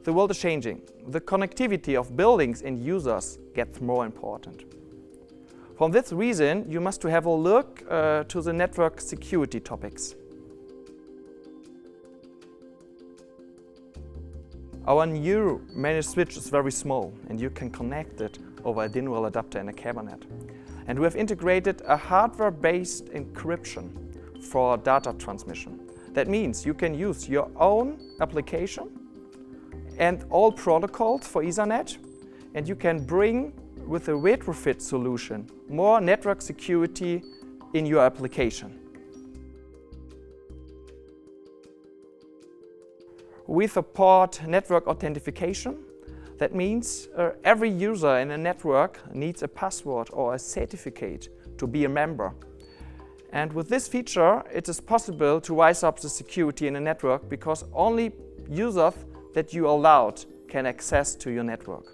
The world is changing. The connectivity of buildings and users gets more important. For this reason, you must have a look to the network security topics. Our new managed switch is very small and you can connect it over a DIN rail adapter in a cabinet. And we have integrated a hardware-based encryption for data transmission. That means you can use your own application and all protocols for Ethernet, and you can bring, with a retrofit solution, more network security in your application. We support network authentication. That means every user in a network needs a password or a certificate to be a member. And with this feature, it is possible to rise up the security in a network because only users that you allowed can access to your network.